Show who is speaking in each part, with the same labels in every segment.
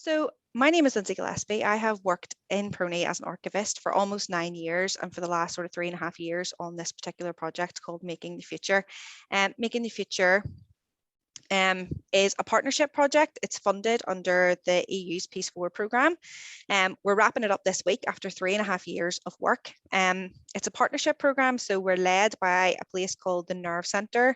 Speaker 1: So my name is Lindsay Gillespie. I have worked in PRONI as an archivist for almost 9 years, and for the last sort of 3.5 years on this particular project called Making the Future. Making the Future is a partnership project. It's funded under the EU's Peace Forward programme. We're wrapping it up this week after 3.5 years of work. It's a partnership programme, so we're led by a place called the Nerve Centre,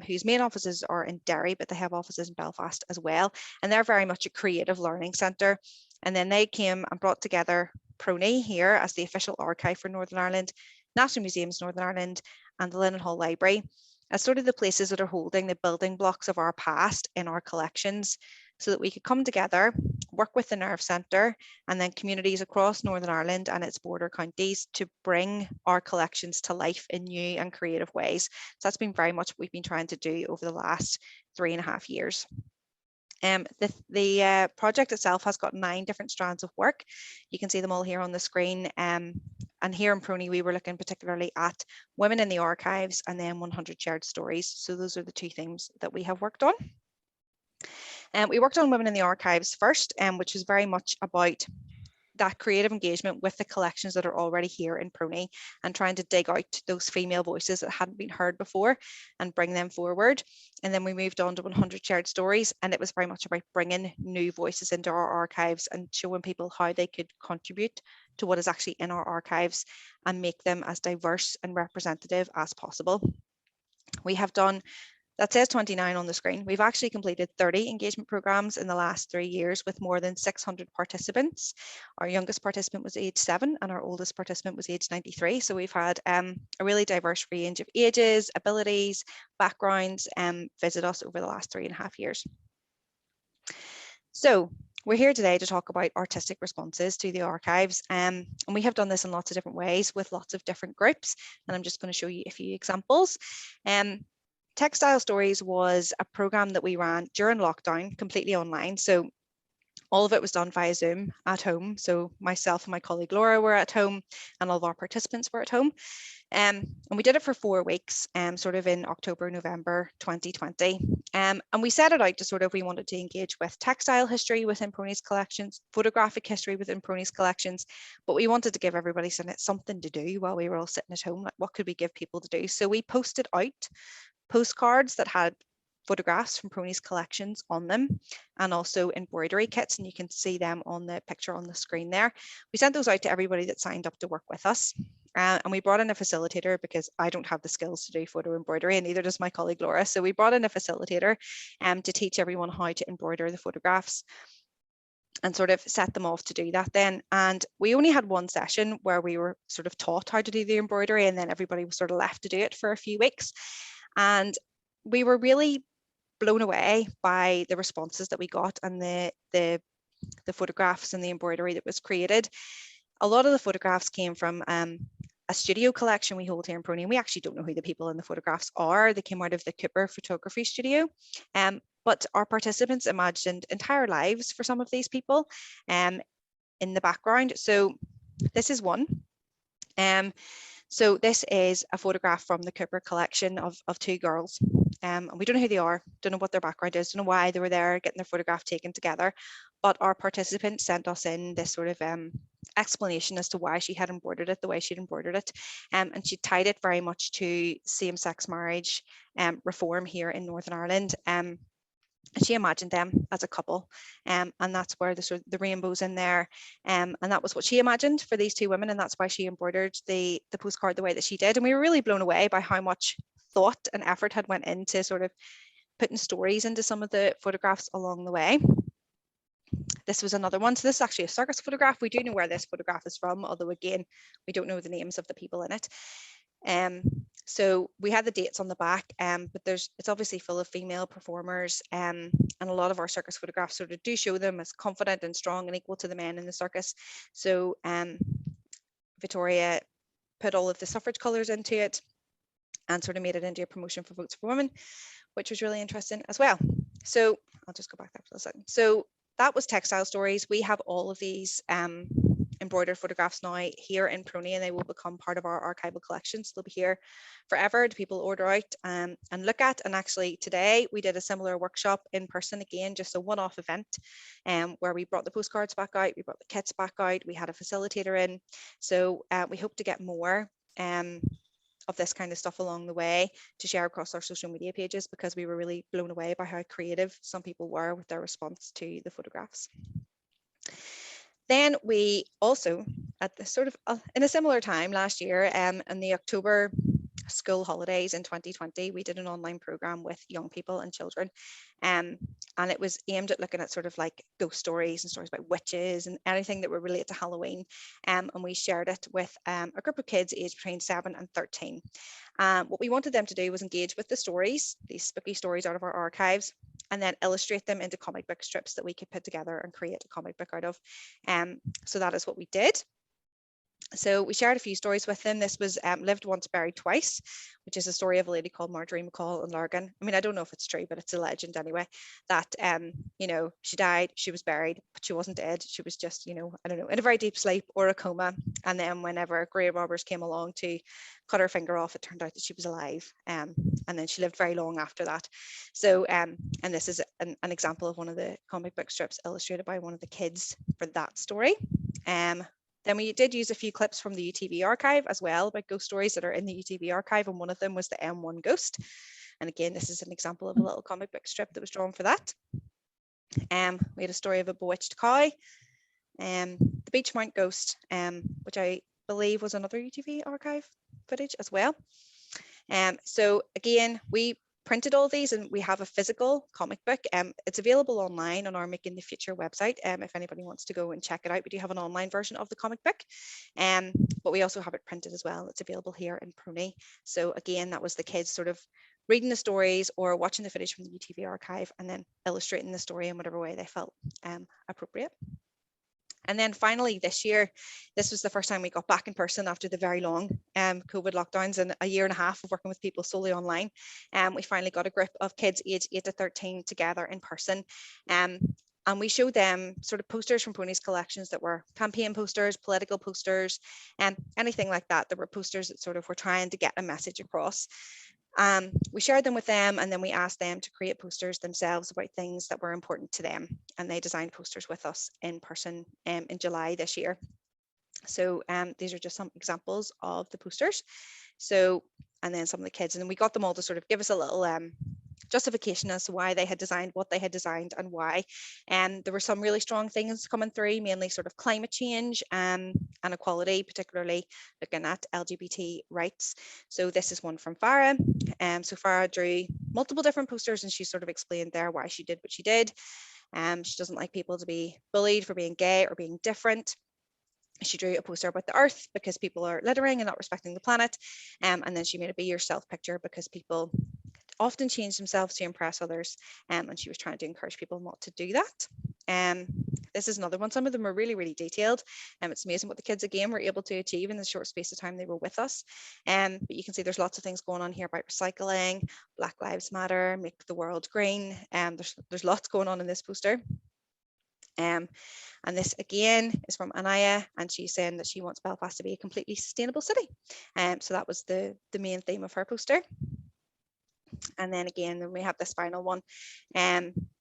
Speaker 1: whose main offices are in Derry, but they have offices in Belfast as well. And they're very much a creative learning centre. And then they came and brought together PRONI here as the official archive for Northern Ireland, National Museums Northern Ireland, and the Linen Hall Library, as sort of the places that are holding the building blocks of our past in our collections, so that we could come together, work with the Nerve Centre and then communities across Northern Ireland and its border counties to bring our collections to life in new and creative ways. So that's been very much what we've been trying to do over the last 3.5 years. The project itself has got 9 different strands of work. You can see them all here on the screen. And here in PRONI, we were looking particularly at women in the archives and then 100 shared stories. So those are the 2 themes that we have worked on. We worked on women in the archives first, which is very much about that creative engagement with the collections that are already here in PRONI and trying to dig out those female voices that hadn't been heard before and bring them forward. And then we moved on to 100 shared stories, and it was very much about bringing new voices into our archives and showing people how they could contribute to what is actually in our archives and make them as diverse and representative as possible. We have done, that says 29 on the screen. We've actually completed 30 engagement programs in the last 3 years with more than 600 participants. Our youngest participant was age 7 and our oldest participant was age 93. So we've had a really diverse range of ages, abilities, backgrounds visit us over the last 3.5 years. So we're here today to talk about artistic responses to the archives, and we have done this in lots of different ways with lots of different groups, and I'm just going to show you a few examples. Textile Stories was a program that we ran during lockdown, completely online. So all of it was done via Zoom at home. So myself and my colleague Laura were at home and all of our participants were at home. And we did it for 4 weeks, sort of in October, November 2020. And we set it out to sort of, we wanted to engage with textile history within PRONI's collections, photographic history within PRONI's collections, but we wanted to give everybody something to do while we were all sitting at home. Like, what could we give people to do? So we posted out postcards that had photographs from PRONI's collections on them, and also embroidery kits, and you can see them on the picture on the screen there. We sent those out to everybody that signed up to work with us, and we brought in a facilitator because I don't have the skills to do photo embroidery, and neither does my colleague Laura. So we brought in a facilitator to teach everyone how to embroider the photographs and sort of set them off to do that then. And we only had 1 session where we were sort of taught how to do the embroidery, and then everybody was sort of left to do it for a few weeks. And we were really blown away by the responses that we got and the photographs and the embroidery that was created. A lot of the photographs came from a studio collection we hold here in PRONI, and we actually don't know who the people in the photographs are. They came out of the Cooper photography studio. But our participants imagined entire lives for some of these people in the background. So this is one. So this is a photograph from the Cooper collection of 2 girls. And we don't know who they are, don't know what their background is, don't know why they were there getting their photograph taken together. But our participant sent us in this sort of explanation as to why she had embroidered it the way she'd embroidered it. And she tied it very much to same-sex marriage reform here in Northern Ireland. She imagined them as a couple, and that's where the rainbows in there, and that was what she imagined for these 2 women, and that's why she embroidered the postcard the way that she did. And we were really blown away by how much thought and effort had went into sort of putting stories into some of the photographs along the way. This was another one. So this is actually a circus photograph. We do know where this photograph is from, although again, we don't know the names of the people in it. So we had the dates on the back, but it's obviously full of female performers, and a lot of our circus photographs sort of do show them as confident and strong and equal to the men in the circus. So Victoria put all of the suffrage colours into it and sort of made it into a promotion for Votes for Women, which was really interesting as well. So I'll just go back there for a second. So that was Textile Stories. We have all of these embroidered photographs now here in PRONI, and they will become part of our archival collections. They'll be here forever to people order out and look at. And actually today we did a similar workshop in person again, just a one-off event where we brought the postcards back out, we brought the kits back out, we had a facilitator in. So we hope to get more of this kind of stuff along the way to share across our social media pages, because we were really blown away by how creative some people were with their response to the photographs. Then we also, at the sort of in a similar time last year, in the October school holidays in 2020, we did an online program with young people and children, and it was aimed at looking at sort of like ghost stories and stories about witches and anything that would relate to Halloween, and we shared it with a group of kids aged between 7 and 13. What we wanted them to do was engage with the stories, these spooky stories out of our archives, and then illustrate them into comic book strips that we could put together and create a comic book out of. So that is what we did. So we shared a few stories with them. This was Lived Once, Buried Twice, which is a story of a lady called Marjorie McCall in Lurgan. I mean, I don't know if it's true, but it's a legend anyway, that, you know, she died, she was buried, but she wasn't dead. She was just, you know, I don't know, in a very deep sleep or a coma. And then whenever grave robbers came along to cut her finger off, it turned out that she was alive. And then she lived very long after that. So, and this is an example of one of the comic book strips illustrated by one of the kids for that story. Then we did use a few clips from the UTV archive as well about ghost stories that are in the UTV archive, and one of them was the M1 ghost. And again, this is an example of a little comic book strip that was drawn for that. We had a story of a bewitched cow, the Beechmount ghost, which I believe was another UTV archive footage as well. So again, we printed all these, and we have a physical comic book. It's available online on our Making the Future website. If anybody wants to go and check it out, we do have an online version of the comic book, but we also have it printed as well. It's available here in PRONI. So again, that was the kids sort of reading the stories or watching the footage from the UTV archive and then illustrating the story in whatever way they felt appropriate. And then finally this year, this was the first time we got back in person after the very long COVID lockdowns and a year and a half of working with people solely online. We finally got a group of kids aged 8 to 13 together in person. And we showed them sort of posters from PRONI's collections that were campaign posters, political posters, and anything like that. There were posters that sort of were trying to get a message across. We shared them with them, and then we asked them to create posters themselves about things that were important to them, and they designed posters with us in person in July this year. So these are just some examples of the posters. So, and then some of the kids, and then we got them all to sort of give us a little justification as to why they had designed what they had designed and why. And there were some really strong things coming through, mainly sort of climate change and equality, particularly looking at LGBT rights. So this is one from Farah. So Farah drew multiple different posters, and she sort of explained there why she did what she did. She doesn't like people to be bullied for being gay or being different. She drew a poster about the earth because people are littering and not respecting the planet. And then she made a be yourself picture because people often change themselves to impress others, and she was trying to encourage people not to do that. This is another one. Some of them are really, really detailed, and it's amazing what the kids again were able to achieve in the short space of time they were with us. But you can see there's lots of things going on here about recycling, Black Lives Matter, make the world green, and there's lots going on in this poster. And this again is from Anaya, and she's saying that she wants Belfast to be a completely sustainable city. So that was the main theme of her poster. And then again, we have this final one.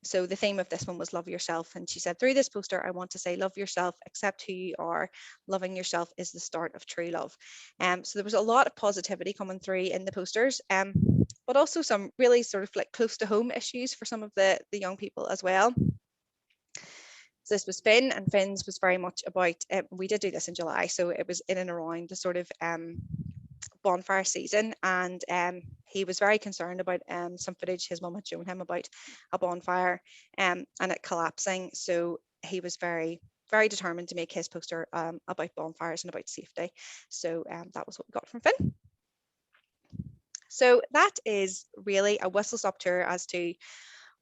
Speaker 1: So the theme of this one was love yourself. And she said, through this poster, I want to say, love yourself, accept who you are. Loving yourself is the start of true love. So there was a lot of positivity coming through in the posters, but also some really sort of like close to home issues for some of the young people as well. So this was Finn, and Finn's was very much about, we did do this in July, so it was in and around the sort of bonfire season, and he was very concerned about some footage his mum had shown him about a bonfire and it collapsing. So he was very, very determined to make his poster about bonfires and about safety. So that was what we got from Finn. So that is really a whistle-stop tour as to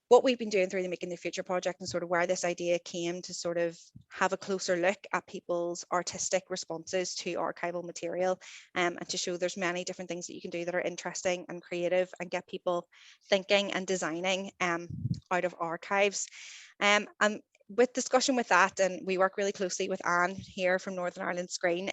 Speaker 1: what we've been doing through the Making the Future project, and sort of where this idea came to sort of have a closer look at people's artistic responses to archival material, and to show there's many different things that you can do that are interesting and creative and get people thinking and designing out of archives. And with discussion with that, and we work really closely with Anne here from Northern Ireland Screen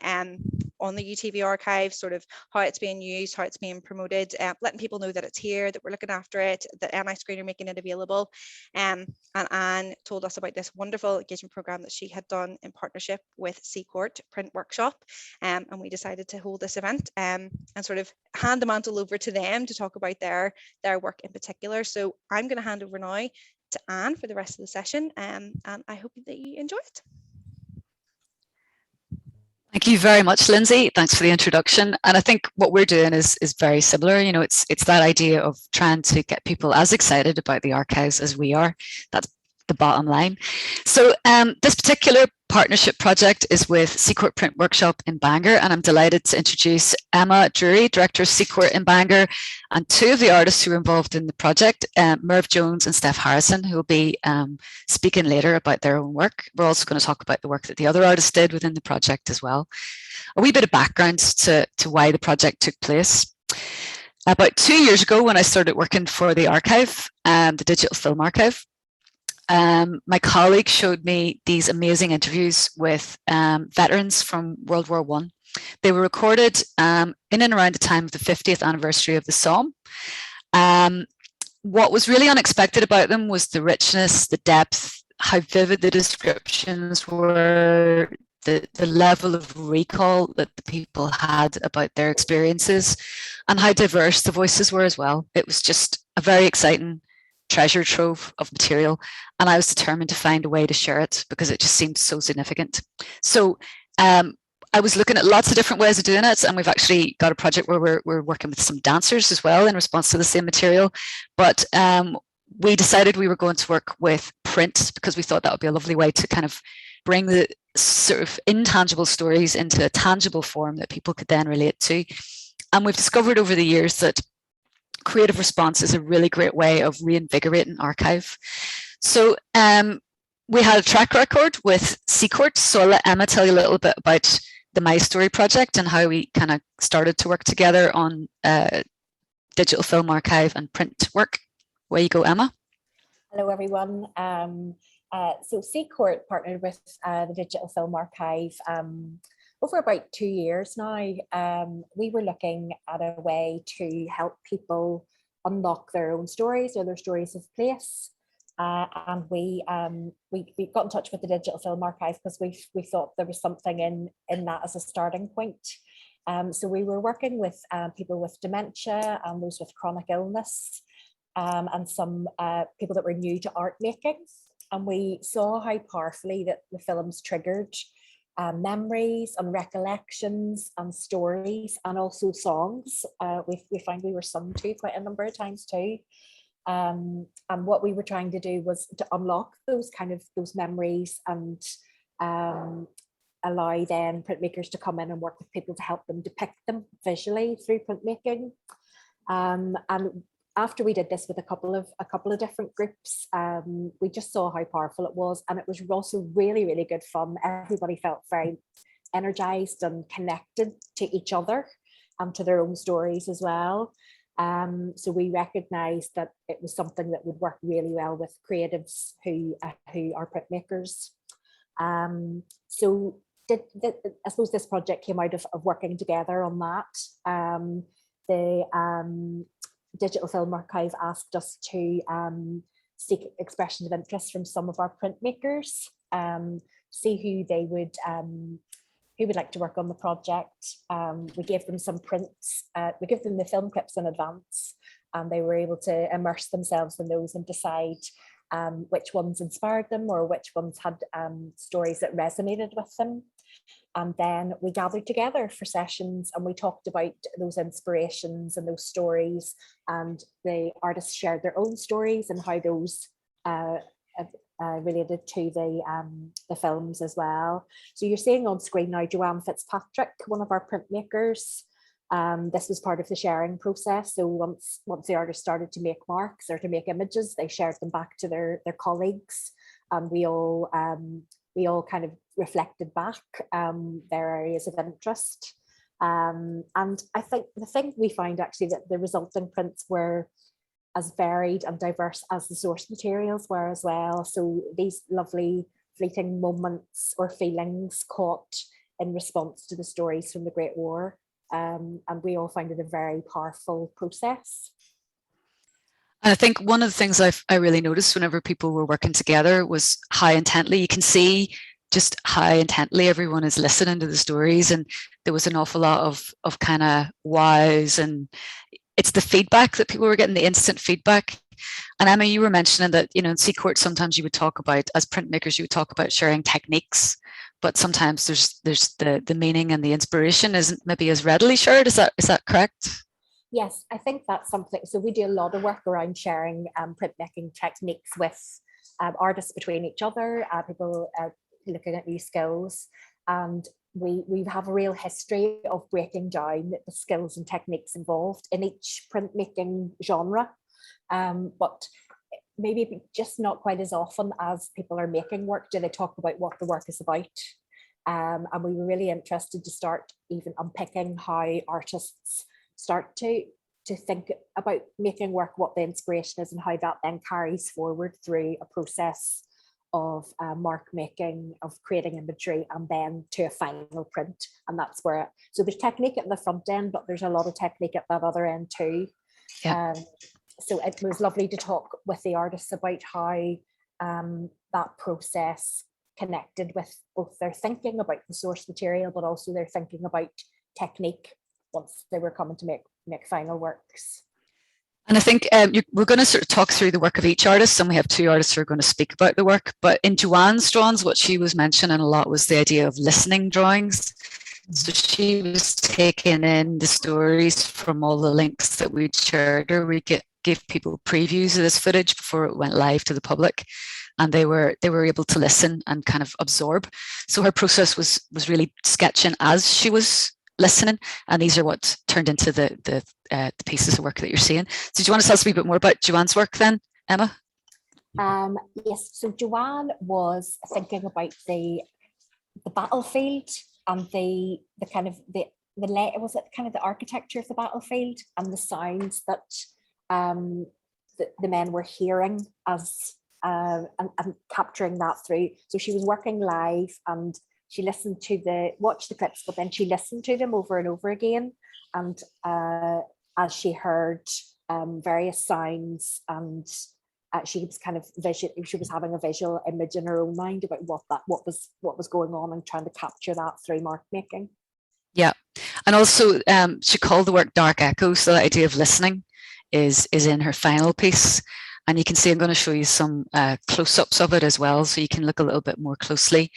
Speaker 1: on the UTV archive, sort of how it's being used, how it's being promoted, letting people know that it's here, that we're looking after it, that NI Screen are making it available. And Anne told us about this wonderful engagement program that she had done in partnership with Seacourt Print Workshop, and we decided to hold this event and sort of hand the mantle over to them to talk about their work in particular. So I'm going to hand over now to Anne for the rest of the session, and I hope that you enjoy it.
Speaker 2: Thank you very much, Lindsay. Thanks for the introduction. And I think what we're doing is very similar. You know, it's that idea of trying to get people as excited about the archives as we are. That's the bottom line. So this particular partnership project is with Seacourt Print Workshop in Bangor, and I'm delighted to introduce Emma Drury, Director of Seacourt in Bangor, and two of the artists who are involved in the project, Merv Jones and Steph Harrison, who will be speaking later about their own work. We're also going to talk about the work that the other artists did within the project as well. A wee bit of background to why the project took place. About 2 years ago, when I started working for the archive, the Digital Film Archive, my colleague showed me these amazing interviews with veterans from World War I. They were recorded in and around the time of the 50th anniversary of the Somme. What was really unexpected about them was the richness, the depth, how vivid the descriptions were, the level of recall that the people had about their experiences, and how diverse the voices were as well. It was just a very exciting treasure trove of material, and I was determined to find a way to share it because it just seemed so significant. So I was looking at lots of different ways of doing it, and we've actually got a project where we're working with some dancers as well in response to the same material. But we decided we were going to work with print because we thought that would be a lovely way to kind of bring the sort of intangible stories into a tangible form that people could then relate to. And we've discovered over the years that creative response is a really great way of reinvigorating archive. So we had a track record with Seacourt, so I'll let Emma tell you a little bit about the My Story project and how we kind of started to work together on digital film archive and print work. Where you go, Emma.
Speaker 3: Hello, everyone. So Seacourt partnered with the Digital Film Archive over about 2 years now. We were looking at a way to help people unlock their own stories or their stories of place. And we got in touch with the Digital Film Archive because we thought there was something in that as a starting point. So we were working with people with dementia and those with chronic illness, and some people that were new to art making. And we saw how powerfully that the films triggered memories and recollections and stories, and also songs. We found we were sung to quite a number of times too. And what we were trying to do was to unlock those memories and allow then printmakers to come in and work with people to help them depict them visually through printmaking. And after we did this with a couple of different groups, we just saw how powerful it was, and it was also really, really good fun. Everybody felt very energized and connected to each other and to their own stories as well. So we recognized that it was something that would work really well with creatives who are printmakers. So I suppose this project came out of working together on that. The Digital Film Archive asked us to seek expressions of interest from some of our printmakers, see who would like to work on the project. We gave them some prints, we gave them the film clips in advance, and they were able to immerse themselves in those and decide which ones inspired them or which ones had stories that resonated with them. And then we gathered together for sessions and we talked about those inspirations and those stories, and the artists shared their own stories and how those related to the films as well. So you're seeing on screen now Joanne Fitzpatrick, one of our printmakers. This was part of the sharing process. So once the artists started to make marks or to make images, they shared them back to their colleagues, and we all kind of reflected back their areas of interest. And I think the thing we found actually that the resulting prints were as varied and diverse as the source materials were as well. So these lovely fleeting moments or feelings caught in response to the stories from the Great War. And we all found it a very powerful process.
Speaker 2: And I think one of the things I really noticed whenever people were working together was how intently, you can see just how intently everyone is listening to the stories. And there was an awful lot of kind of wows, and it's the feedback that people were getting, the instant feedback. And Emma, you were mentioning that, you know, in Seacourt, sometimes you would talk about, as printmakers, you would talk about sharing techniques, but sometimes there's the meaning and the inspiration isn't maybe as readily shared. Is that correct?
Speaker 3: Yes, I think that's something. So we do a lot of work around sharing printmaking techniques with artists between each other, people looking at new skills. And we have a real history of breaking down the skills and techniques involved in each printmaking genre. But maybe just not quite as often as people are making work do they talk about what the work is about. And we were really interested to start even unpicking how artists start to think about making work, what the inspiration is, and how that then carries forward through a process of mark making, of creating imagery, and then to a final print. And that's where, so there's technique at the front end, but there's a lot of technique at that other end too.
Speaker 2: Yeah.
Speaker 3: So it was lovely to talk with the artists about how that process connected with both their thinking about the source material, but also their thinking about technique once they were coming to make final works.
Speaker 2: And I think we're going to sort of talk through the work of each artist, and we have two artists who are going to speak about the work. But in Joanne's drawings, what she was mentioning a lot was the idea of listening drawings. So she was taking in the stories from all the links that we'd shared, or we could give people previews of this footage before it went live to the public, and they were able to listen and kind of absorb. So her process was really sketching as she was listening, and these are what turned into the pieces of work that you're seeing. So do you want to tell us a wee bit more about Joanne's work then, Emma?
Speaker 3: Yes, so Joanne was thinking about the battlefield and the kind of was it kind of the architecture of the battlefield and the sounds that the men were hearing as and capturing that through. So she was working live, and she listened to watched the clips, but then she listened to them over and over again. And as she heard various sounds, and she was kind of she was having a visual image in her own mind about what was going on, and trying to capture that through mark making.
Speaker 2: Yeah, and also she called the work Dark Echo. So the idea of listening is in her final piece. And you can see, I'm going to show you some close-ups of it as well, so you can look a little bit more closely.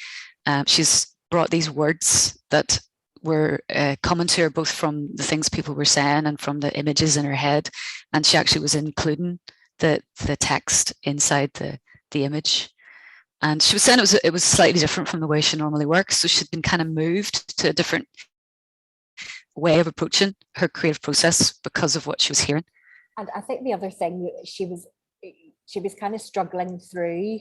Speaker 2: She's brought these words that were common to her, both from the things people were saying and from the images in her head. And she actually was including the text inside the image. And she was saying it was slightly different from the way she normally works. So she'd been kind of moved to a different way of approaching her creative process because of what she was hearing.
Speaker 3: And I think the other thing, she was kind of struggling through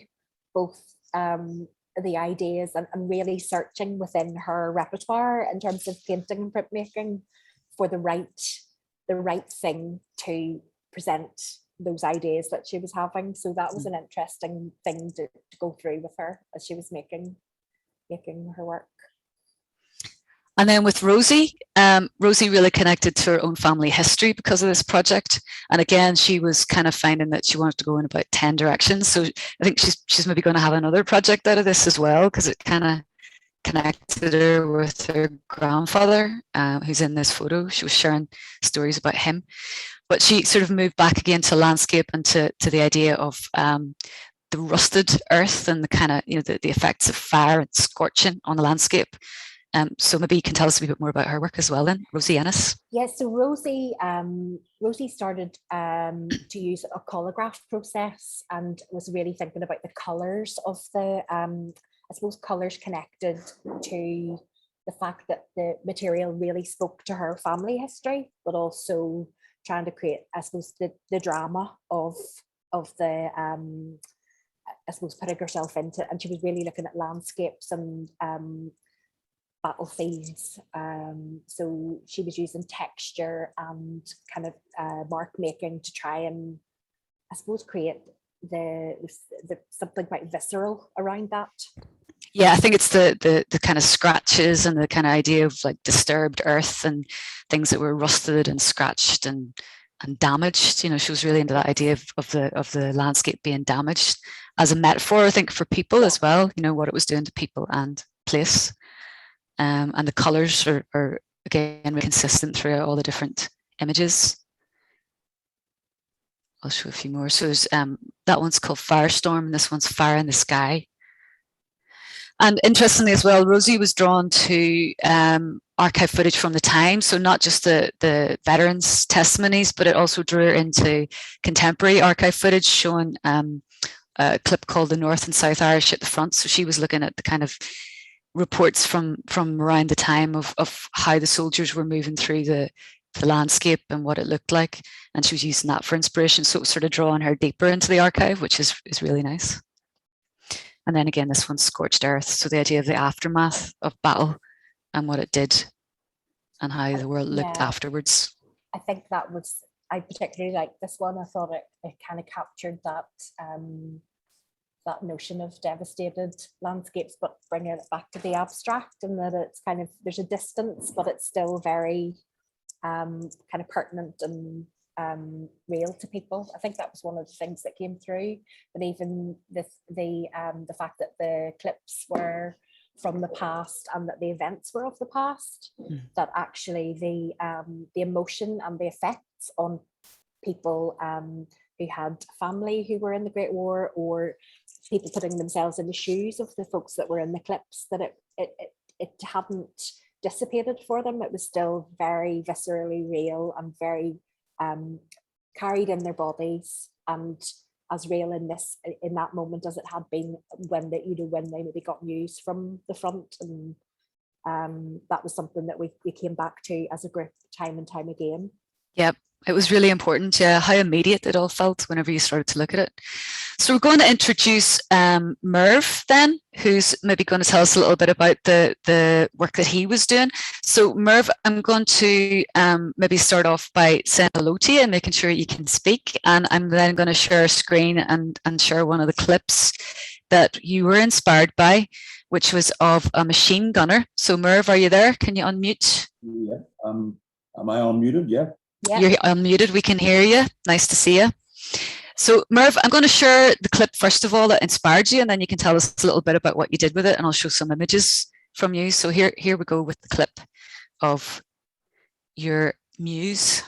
Speaker 3: both the ideas and really searching within her repertoire in terms of painting and printmaking for the right thing to present those ideas that she was having. So that was an interesting thing to go through with her as she was making her work.
Speaker 2: And then with Rosie, Rosie really connected to her own family history because of this project. And again, she was kind of finding that she wanted to go in about 10 directions. So I think she's maybe going to have another project out of this as well, because it kind of connected her with her grandfather, who's in this photo. She was sharing stories about him. But she sort of moved back again to landscape and to the idea of the rusted earth and the kind of, the effects of fire and scorching on the landscape. So maybe you can tell us a bit more about her work as well then, Rosie Ennis.
Speaker 3: Yes, so Rosie started to use a colograph process and was really thinking about the colours of the, I suppose colours connected to the fact that the material really spoke to her family history, but also trying to create, I suppose, the drama of the, I suppose, putting herself into it. And she was really looking at landscapes and battlefields. So she was using texture and kind of mark making to try and I suppose, create the something quite visceral around that.
Speaker 2: Yeah, I think it's the kind of scratches and the kind of idea of like disturbed earth and things that were rusted and scratched and damaged. You know, she was really into that idea of the landscape being damaged as a metaphor, I think, for people as well. You know, what it was doing to people and place. And the colours are again really consistent throughout all the different images. I'll show a few more. So there's that one's called Firestorm, and this one's Fire in the Sky. And interestingly as well, Rosie was drawn to archive footage from the time, so not just the veterans' testimonies, but it also drew her into contemporary archive footage showing a clip called The North and South Irish at the Front. So she was looking at the kind of reports from around the time of how the soldiers were moving through the landscape and what it looked like, and she was using that for inspiration. So it was sort of drawing her deeper into the archive, which is really nice. And then again, this one's Scorched Earth. So the idea of the aftermath of battle and what it did and how the world looked afterwards.
Speaker 3: I think that was, I particularly liked this one. I thought it kind of captured that that notion of devastated landscapes, but bringing it back to the abstract, and that it's kind of, there's a distance, but it's still very kind of pertinent and real to people. I think that was one of the things that came through. But even the fact that the clips were from the past and that the events were of the past, that actually the emotion and the effects on people who had family who were in the Great War, or people putting themselves in the shoes of the folks that were in the clips, that it hadn't dissipated for them. It was still very viscerally real and very carried in their bodies, and as real in that moment as it had been when they maybe got news from the front. And that was something that we came back to as a group time and time again.
Speaker 2: Yep, it was really important, yeah, how immediate it all felt whenever you started to look at it. So we're going to introduce Merv then, who's maybe going to tell us a little bit about the work that he was doing. So Merv, I'm going to maybe start off by saying hello to you and making sure you can speak. And I'm then going to share a screen and share one of the clips that you were inspired by, which was of a machine gunner. So Merv, are you there? Can you unmute?
Speaker 4: Yeah, am I unmuted? Yeah.
Speaker 2: You're unmuted, we can hear you. Nice to see you. So Merv, I'm going to share the clip first of all that inspired you, and then you can tell us a little bit about what you did with it, and I'll show some images from you. So here we go with the clip of your muse.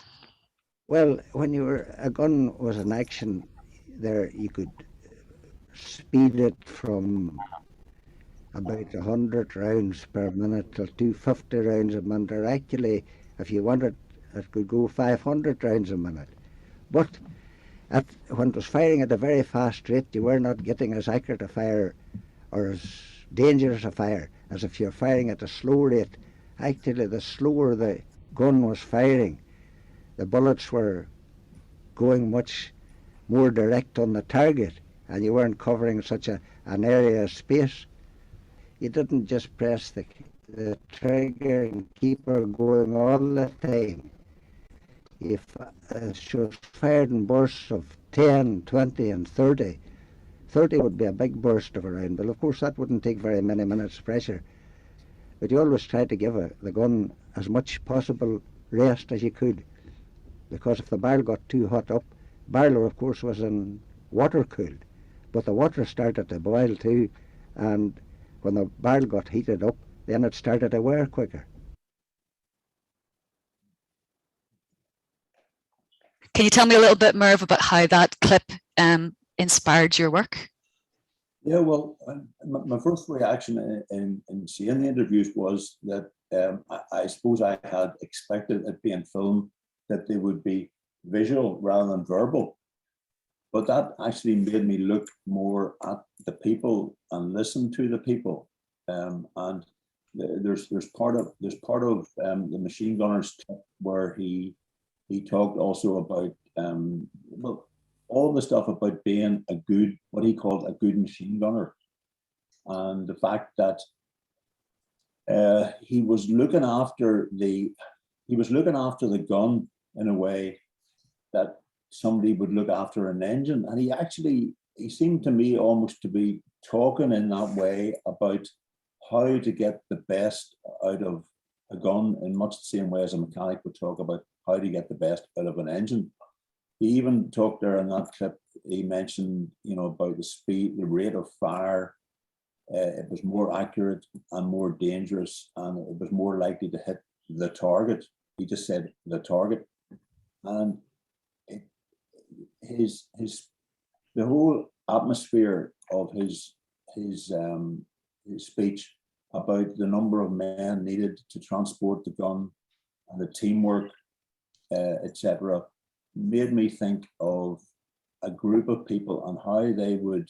Speaker 5: Well, when a gun was in action, there you could speed it from about 100 rounds per minute to 250 rounds a minute, or actually, if you wanted, it could go 500 rounds a minute. But when it was firing at a very fast rate, you were not getting as accurate a fire or as dangerous a fire as if you're firing at a slow rate. Actually, the slower the gun was firing, the bullets were going much more direct on the target, and you weren't covering such an area of space. You didn't just press the trigger and keep her going all the time. If she was fired in bursts of 10, 20 and 30, 30 would be a big burst of a round, but of course that wouldn't take very many minutes pressure. But you always try to give the gun as much possible rest as you could, because if the barrel got too hot up, barrel of course was in water cooled, but the water started to boil too, and when the barrel got heated up, then it started to wear quicker.
Speaker 2: Can you tell me a little bit, Merv, about how that clip inspired your work?
Speaker 4: Yeah, well, my first reaction in seeing the interviews was that I suppose I had expected it being filmed that they would be visual rather than verbal. But that actually made me look more at the people and listen to the people. And there's part of the machine gunner's tip where he talked also about well, all the stuff about being a good, what he called a good machine gunner, and the fact that he was looking after the gun in a way that somebody would look after an engine, and he seemed to me almost to be talking in that way about how to get the best out of a gun in much the same way as a mechanic would talk about how to get the best out of an engine. He even talked there in that clip, he mentioned, about the speed, the rate of fire. It was more accurate and more dangerous, and it was more likely to hit the target. He just said the target. And the whole atmosphere of his speech about the number of men needed to transport the gun and the teamwork, etc., made me think of a group of people and how they would,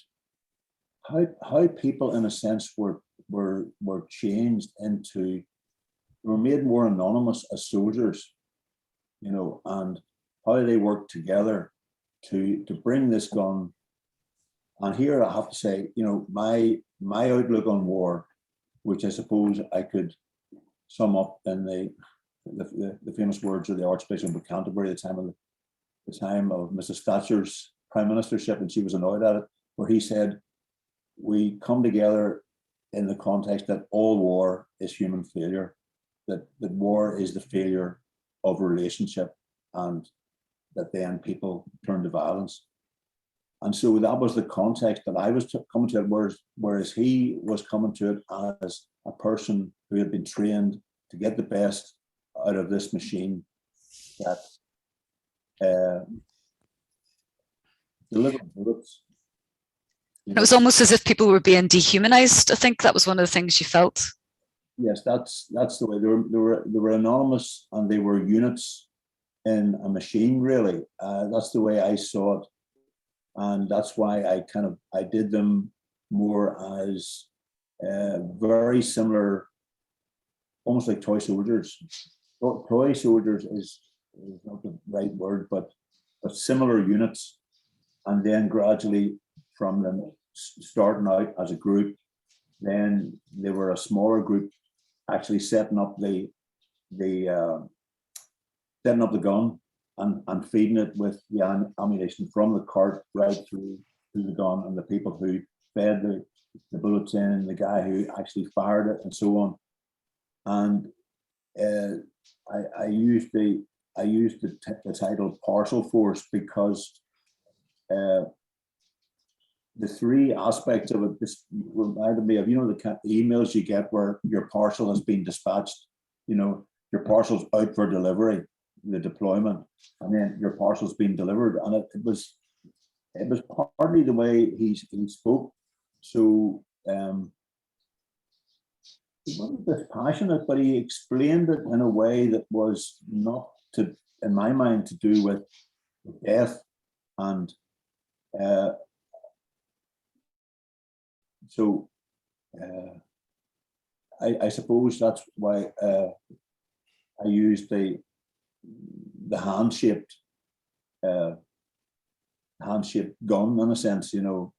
Speaker 4: how people in a sense were changed into, were made more anonymous as soldiers, and how they worked together to bring this gun. And here I have to say, my outlook on war, which I suppose I could sum up in the famous words of the Archbishop of Canterbury at the time of Mrs. Thatcher's prime ministership, and she was annoyed at it, where he said, we come together in the context that all war is human failure, that war is the failure of relationship, and that then people turn to violence. And so that was the context that I was coming to it, whereas he was coming to it as a person who had been trained to get the best out of this machine that delivered bullets.
Speaker 2: It was almost as if people were being dehumanized. I think that was one of the things you felt.
Speaker 4: Yes, that's the way they were anonymous, and they were units in a machine. Really, that's the way I saw it, and that's why I did them more as very similar, almost like toy soldiers. Toy soldiers is not the right word, but similar units, and then gradually from them starting out as a group, then they were a smaller group, actually setting up the gun and feeding it with the ammunition from the cart right through to the gun, and the people who fed the bullets in, the guy who actually fired it, and so on. And I used the title Partial Force because the three aspects of it just reminded me of, the emails you get where your parcel has been dispatched, your parcel's out for delivery, the deployment, and then your parcel's been delivered. And it was partly the way he spoke. So he wasn't this passionate, but he explained it in a way that was not in my mind, to do with death. And so I suppose that's why I used the hand-shaped gun, in a sense, to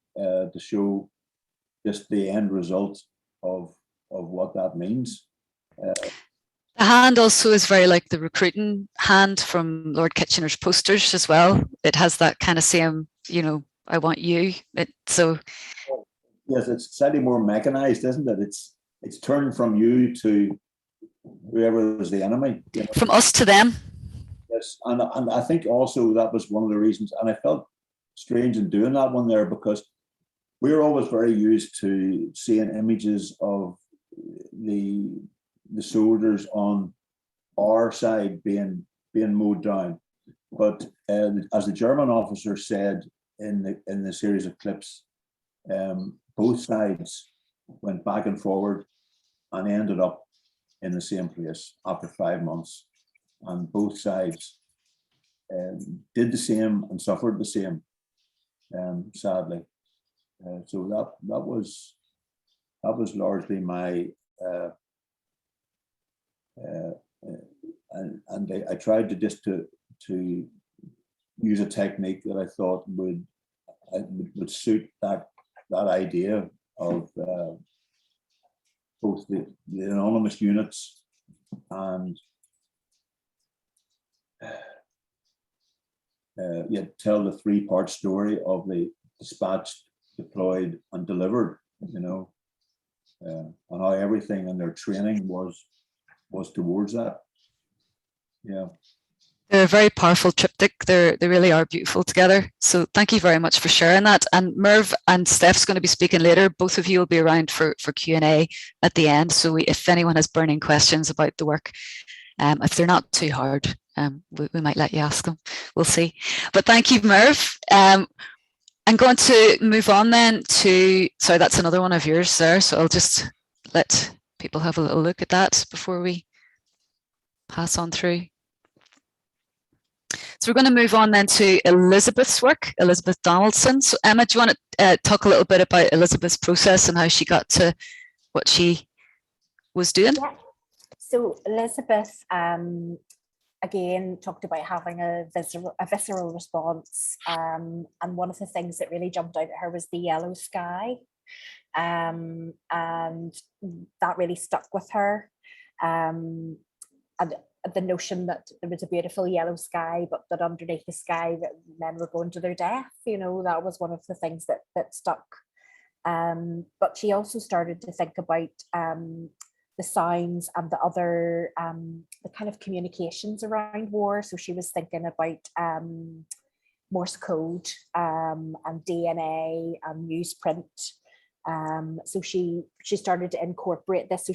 Speaker 4: show just the end result of what that means.
Speaker 2: The hand also is very like the recruiting hand from Lord Kitchener's posters as well. It has that kind of same, I want you.
Speaker 4: Yes, it's slightly more mechanized, isn't it? It's turned from you to whoever is the enemy.
Speaker 2: From us to them.
Speaker 4: Yes, and I think also that was one of the reasons, and I felt strange in doing that one there, because we were always very used to seeing images of the soldiers on our side being mowed down. But as the German officer said in the series of clips, both sides went back and forward and ended up in the same place after 5 months, and both sides did the same and suffered the same, sadly. So that was largely my and I tried to just to use a technique that I thought would suit that idea of both the anonymous units and tell the three-part story of the dispatched, deployed, and delivered. And how everything in their training was towards that. Yeah.
Speaker 2: They're a very powerful triptych. They really are beautiful together. So thank you very much for sharing that. And Merv and Steph's going to be speaking later. Both of you will be around for Q&A at the end. So if anyone has burning questions about the work, if they're not too hard, we might let you ask them. We'll see. But thank you, Merv. I'm going to move on then to, sorry, that's another one of yours there. So I'll just let people have a little look at that before we pass on through. So we're going to move on then to Elizabeth's work, Elizabeth Donaldson. So Emma, do you want to talk a little bit about Elizabeth's process and how she got to what she was doing?
Speaker 3: Yeah. So Elizabeth, again, talked about having a visceral response. And one of the things that really jumped out at her was the yellow sky. And that really stuck with her. And the notion that there was a beautiful yellow sky, but that underneath the sky that men were going to their death, that was one of the things that stuck. But she also started to think about the signs and the other, the kind of communications around war. So she was thinking about Morse code and DNA and newsprint. So she started to incorporate this. So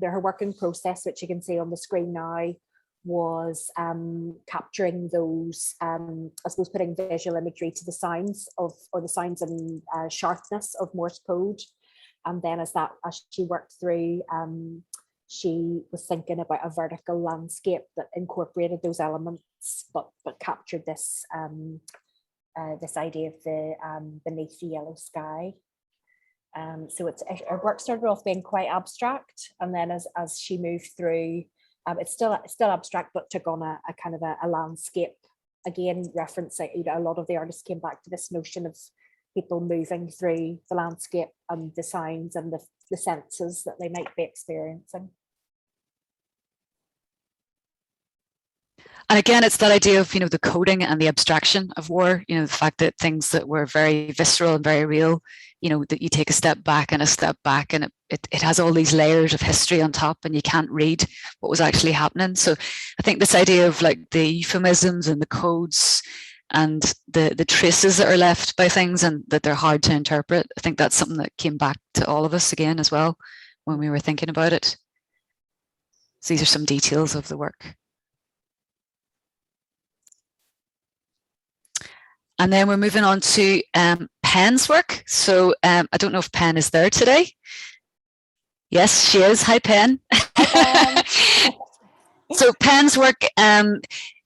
Speaker 3: her working process, which you can see on the screen now, was capturing those, I suppose, putting visual imagery to the signs and sharpness of Morse code. And then as she worked through, she was thinking about a vertical landscape that incorporated those elements, but captured this this idea of the beneath the yellow sky. So her work started off being quite abstract, and then as she moved through, it's still abstract, but took on a kind of a landscape. Again, referencing, a lot of the artists came back to this notion of people moving through the landscape and the signs and the senses that they might be experiencing.
Speaker 2: And again, it's that idea of, the coding and the abstraction of war, the fact that things that were very visceral and very real, that you take a step back and it has all these layers of history on top and you can't read what was actually happening. So I think this idea of like the euphemisms and the codes and the traces that are left by things and that they're hard to interpret, I think that's something that came back to all of us again as well when we were thinking about it. So these are some details of the work. And then we're moving on to Pen's work. So I don't know if Pen is there today. Yes, she is. Hi, Pen. Hi, Pen. So Pen's work,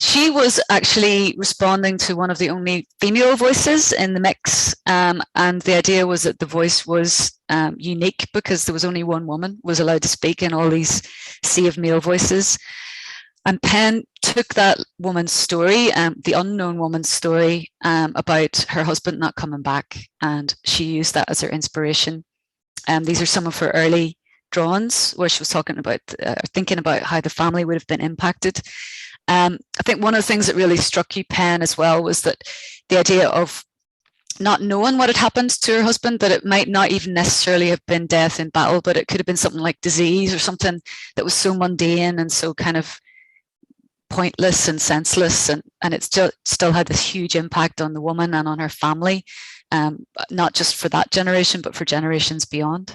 Speaker 2: she was actually responding to one of the only female voices in the mix. And the idea was that the voice was unique because there was only one woman was allowed to speak in all these sea of male voices. And Pen took that woman's story, the unknown woman's story about her husband not coming back, and she used that as her inspiration. These are some of her early drawings where she was talking about, thinking about how the family would have been impacted. I think one of the things that really struck you, Pen, as well, was that the idea of not knowing what had happened to her husband, that it might not even necessarily have been death in battle, but it could have been something like disease or something that was so mundane and so kind of pointless and senseless, and it still had this huge impact on the woman and on her family, not just for that generation, but for generations beyond.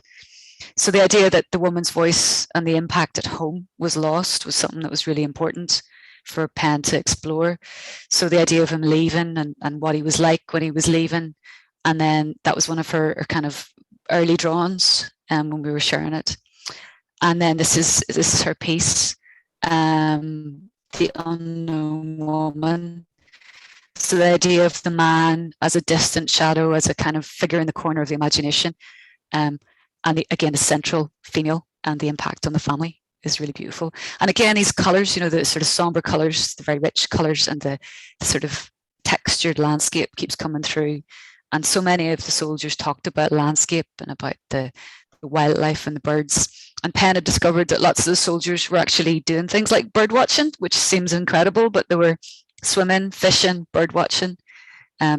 Speaker 2: So the idea that the woman's voice and the impact at home was lost was something that was really important for Pen to explore. So the idea of him leaving and what he was like when he was leaving, and then that was one of her kind of early drawings when we were sharing it. And then this is her piece, The Unknown Woman. So the idea of the man as a distant shadow, as a kind of figure in the corner of the imagination, and again the central female and the impact on the family is really beautiful. And again, these colours, the sort of somber colours, the very rich colours, and the sort of textured landscape keeps coming through. And so many of the soldiers talked about landscape and about the wildlife and the birds. And Pen had discovered that lots of the soldiers were actually doing things like bird watching, which seems incredible, but they were swimming, fishing, bird watching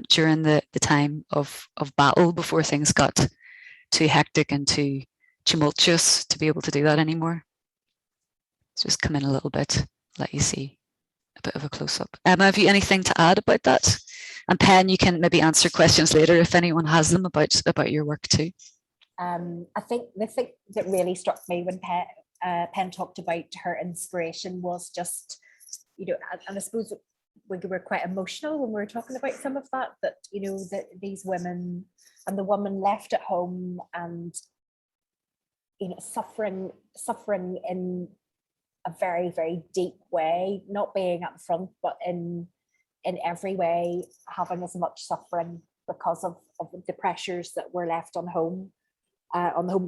Speaker 2: during the time of battle, before things got too hectic and too tumultuous to be able to do that anymore. Just come in a little bit, let you see a bit of a close-up. Emma, have you anything to add about that? And Pen, you can maybe answer questions later if anyone has them about your work too.
Speaker 3: I think the thing that really struck me when Pen talked about her inspiration was just, you know, and I suppose we were quite emotional when we were talking about some of that, you know, that these women and the woman left at home and, you know, suffering in a very, very deep way, not being at the front, but in every way having as much suffering because of the pressures that were left on the home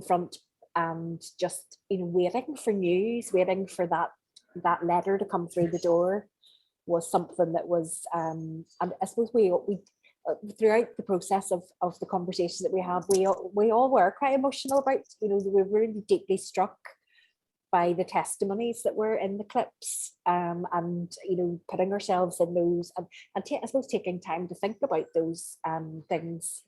Speaker 3: front, and just, you know, waiting for news, waiting for that letter to come through the door was something that was, and I suppose we throughout the process of the conversations that we had, we all were quite emotional about, you know, we were really deeply struck by the testimonies that were in the clips, and, you know, putting ourselves in those, and I suppose taking time to think about those things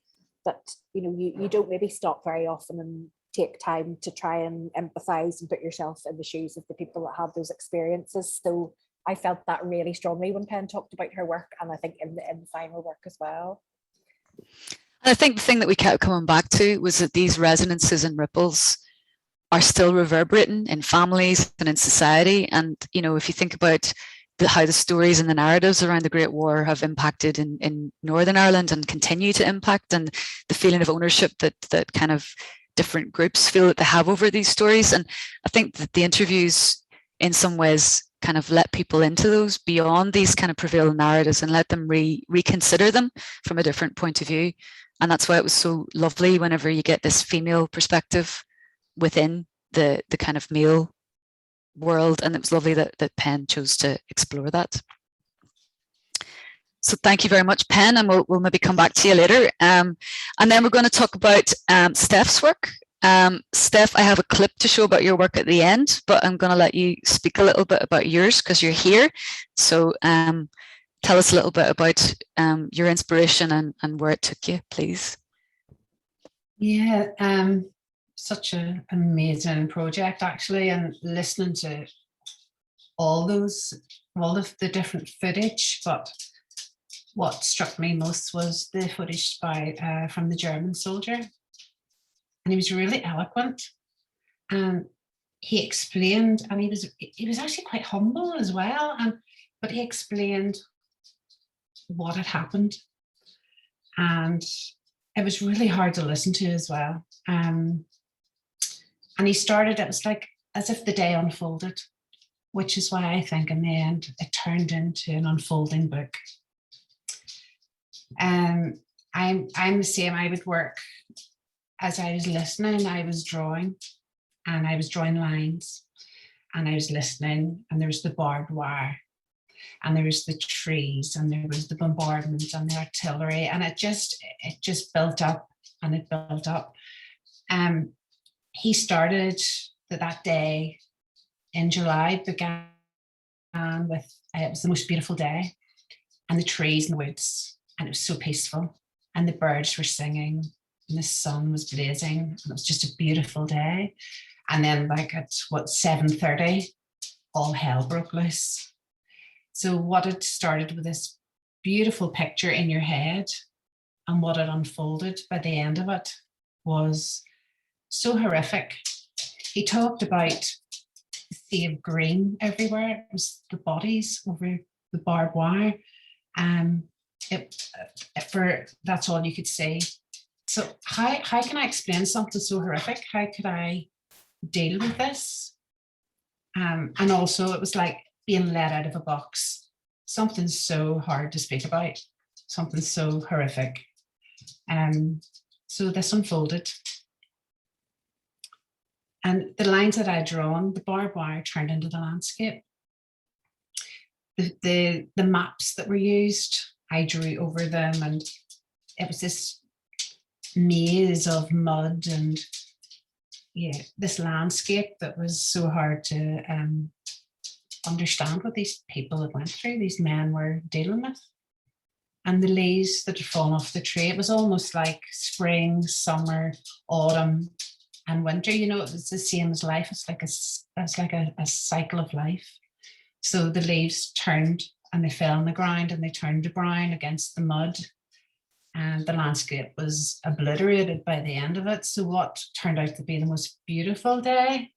Speaker 3: that, you know, you don't maybe stop very often and take time to try and empathize and put yourself in the shoes of the people that have those experiences. So I felt that really strongly when Pen talked about her work, and I think in the final work as well.
Speaker 2: I think the thing that we kept coming back to was that these resonances and ripples are still reverberating in families and in society. And, you know, if you think about how the stories and the narratives around the Great War have impacted in Northern Ireland and continue to impact, and the feeling of ownership that kind of different groups feel that they have over these stories. And I think that the interviews in some ways kind of let people into those beyond these kind of prevailing narratives and let them reconsider them from a different point of view. And that's why it was so lovely whenever you get this female perspective within the kind of male world, and it was lovely that Pen chose to explore that. So thank you very much, Pen, and we'll maybe come back to you later. And then we're going to talk about Steph's work. Steph, I have a clip to show about your work at the end, but I'm going to let you speak a little bit about yours because you're here. So tell us a little bit about your inspiration and where it took you, please.
Speaker 6: Yeah, such an amazing project, actually, and listening to all of the different footage, but what struck me most was the footage from the German soldier, and he was really eloquent, and he explained, and he was actually quite humble as well, but he explained what had happened, and it was really hard to listen to as well. And he started, it was like as if the day unfolded, which is why I think in the end it turned into an unfolding book. I'm the same. I would work as I was listening. I was drawing, and I was drawing lines, and I was listening, and there was the barbed wire, and there was the trees, and there was the bombardment and the artillery, and it just built up, and it built up. He started that day in July, began with, it was the most beautiful day, and the trees and the woods, and it was so peaceful, and the birds were singing, and the sun was blazing, and it was just a beautiful day. And then like at 7:30, all hell broke loose. So what had started with this beautiful picture in your head, and what had unfolded by the end of it was so horrific. He talked about the sea of green everywhere. It was the bodies over the barbed wire. That's all you could see. So how can I explain something so horrific? How could I deal with this? And also it was like being let out of a box. Something so hard to speak about, something so horrific. So this unfolded. And the lines that I'd drawn, the barbed wire turned into the landscape. The maps that were used, I drew over them, and it was this maze of mud and this landscape that was so hard to understand what these people had went through, these men were dealing with. And the leaves that had fallen off the tree, it was almost like spring, summer, autumn, and winter. You know, it was the same as life. It's like a cycle of life. So the leaves turned and they fell on the ground and they turned to brown against the mud. And the landscape was obliterated by the end of it. So what turned out to be the most beautiful day,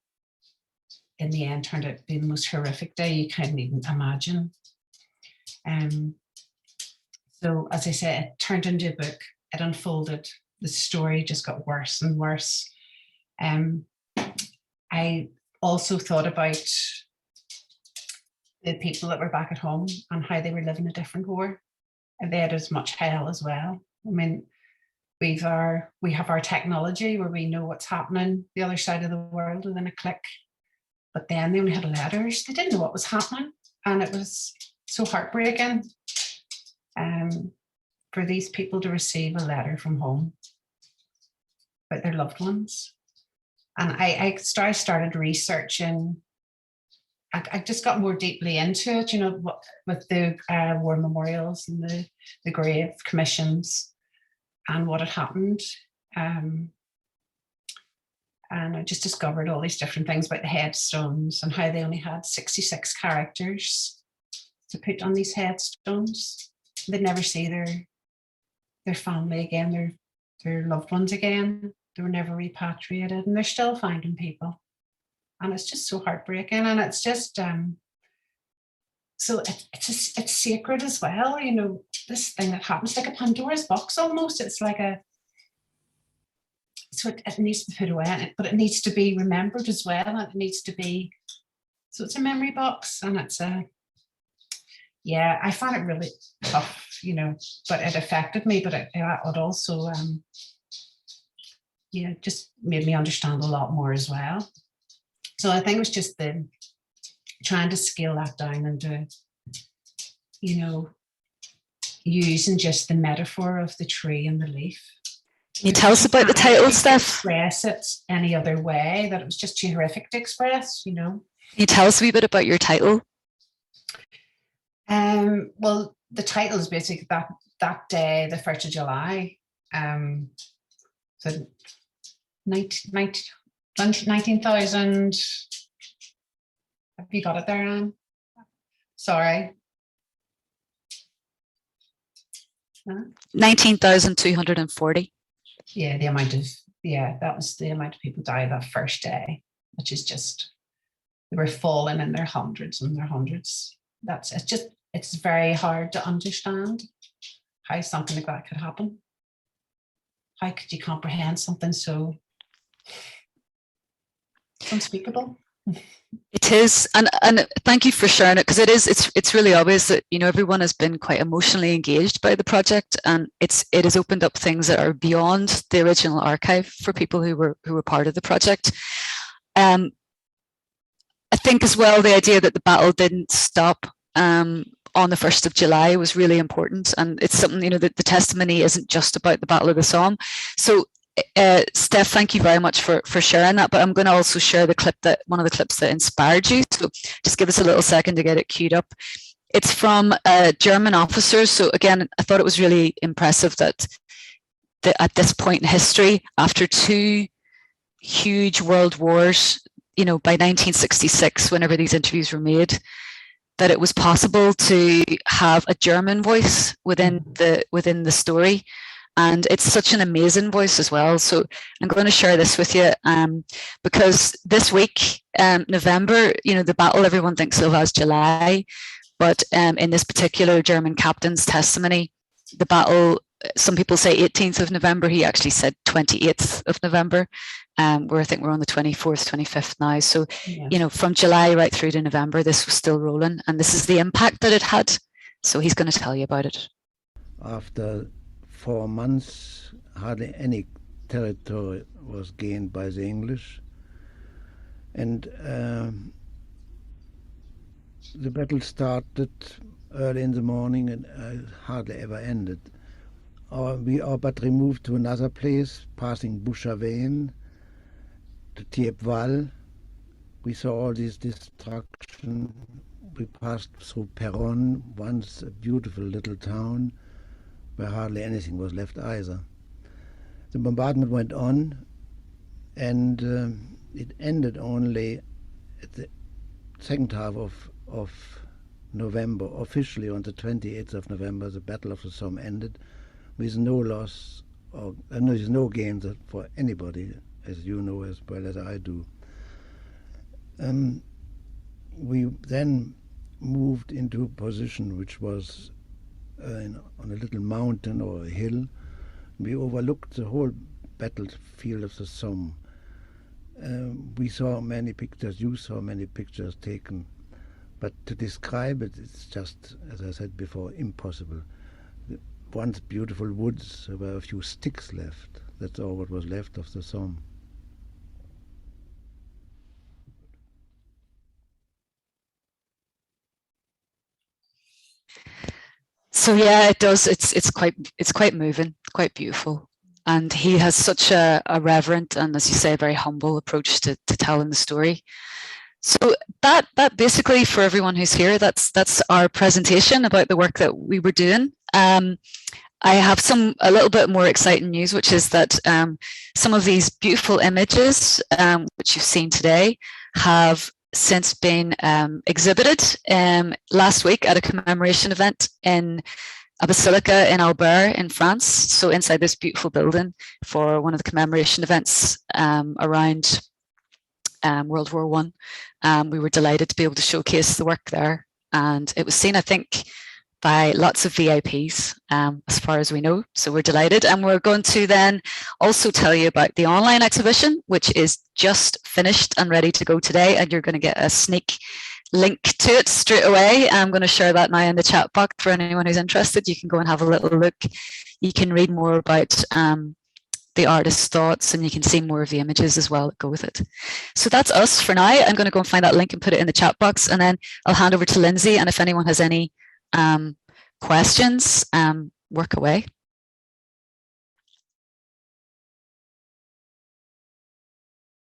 Speaker 6: in the end turned out to be the most horrific day you couldn't even imagine. So as I say, it turned into a book, it unfolded, the story just got worse and worse. I also thought about the people that were back at home and how they were living a different war. And they had as much hell as well. I mean, we have our technology where we know what's happening the other side of the world within a click. But then they only had letters. They didn't know what was happening. And it was so heartbreaking for these people to receive a letter from home about their loved ones. And I started researching. I just got more deeply into it, you know, with the war memorials and the grave commissions and what had happened. And I just discovered all these different things about the headstones and how they only had 66 characters to put on these headstones. They'd never see their family again, their loved ones again. They were never repatriated, and they're still finding people. And it's just so heartbreaking. And it's just, so it's sacred as well. You know, this thing that happens, like a Pandora's box almost. It's like so it needs to be put away, but it needs to be remembered as well. And it needs to be, so it's a memory box, and it's yeah, I found it really tough, you know, but it affected me, but it also, yeah, just made me understand a lot more as well. So I think it was just trying to scale that down into, you know, using just the metaphor of the tree and the leaf.
Speaker 2: Can you tell us about the title, Steph?
Speaker 6: Express it any other way, that it was just too horrific to express, you know.
Speaker 2: Can you tell us a wee bit about your title?
Speaker 6: Well, the title is basically that day, the 1st of July. So 19,000. Have you got it there, Anne? Sorry.
Speaker 2: 19,240.
Speaker 6: Yeah, that was the amount of people died that first day, which is just, they were falling in their hundreds and their hundreds. It's very hard to understand how something like that could happen. How could you comprehend something so unspeakable?
Speaker 2: It is, and thank you for sharing it, because it's really obvious that, you know, everyone has been quite emotionally engaged by the project, and it has opened up things that are beyond the original archive for people who were part of the project. I think as well the idea that the battle didn't stop on the 1st of July was really important, and it's something, you know, that the testimony isn't just about the Battle of the Somme. So Steph, thank you very much for sharing that, but I'm going to also share one of the clips that inspired you. So just give us a little second to get it queued up. It's from German officers. So again, I thought it was really impressive that at this point in history, after 2 huge world wars, you know, by 1966, whenever these interviews were made, that it was possible to have a German voice within the story. And it's such an amazing voice as well. So I'm going to share this with you because this week, November, you know, the battle everyone thinks of as July, but in this particular German captain's testimony, the battle, some people say 18th of November, he actually said 28th of November, where I think we're on the 24th, 25th now. So, yeah, you know, from July right through to November, this was still rolling, and this is the impact that it had. So he's going to tell you about it.
Speaker 5: After 4 months, hardly any territory was gained by the English, and the battle started early in the morning and hardly ever ended. Our battery moved to another place, passing Boucherveen to Thiepval. We saw all this destruction we passed through Peron, once a beautiful little town where hardly anything was left either. The bombardment went on, and it ended only at the second half of November. Officially on the 28th of November, the Battle of the Somme ended with no loss, or with no gain for anybody, as you know as well as I do. We then moved into a position which was on a little mountain or a hill. We overlooked the whole battlefield of the Somme. We saw many pictures, you saw many pictures taken, but to describe it, it's just, as I said before, impossible. The once beautiful woods, there were a few sticks left. That's all what was left of the Somme.
Speaker 2: So yeah, it does. It's quite moving, quite beautiful, and he has such a reverent and, as you say, very humble approach to telling the story. So that basically, for everyone who's here, that's our presentation about the work that we were doing. I have a little bit more exciting news, which is that some of these beautiful images, which you've seen today, have since been exhibited last week at a commemoration event in a basilica in Albert in France. So inside this beautiful building for one of the commemoration events around World War I. We were delighted to be able to showcase the work there, and it was seen, I think, by lots of VIPs as far as we know. So we're delighted, and we're going to then also tell you about the online exhibition, which is just finished and ready to go today, and you're going to get a sneak link to it straight away. I'm going to share that now in the chat box for anyone who's interested. You can go and have a little look. You can read more about the artist's thoughts, and you can see more of the images as well that go with it. So that's us for now. I'm going to go and find that link and put it in the chat box, and then I'll hand over to Lindsay, and if anyone has any questions, work away.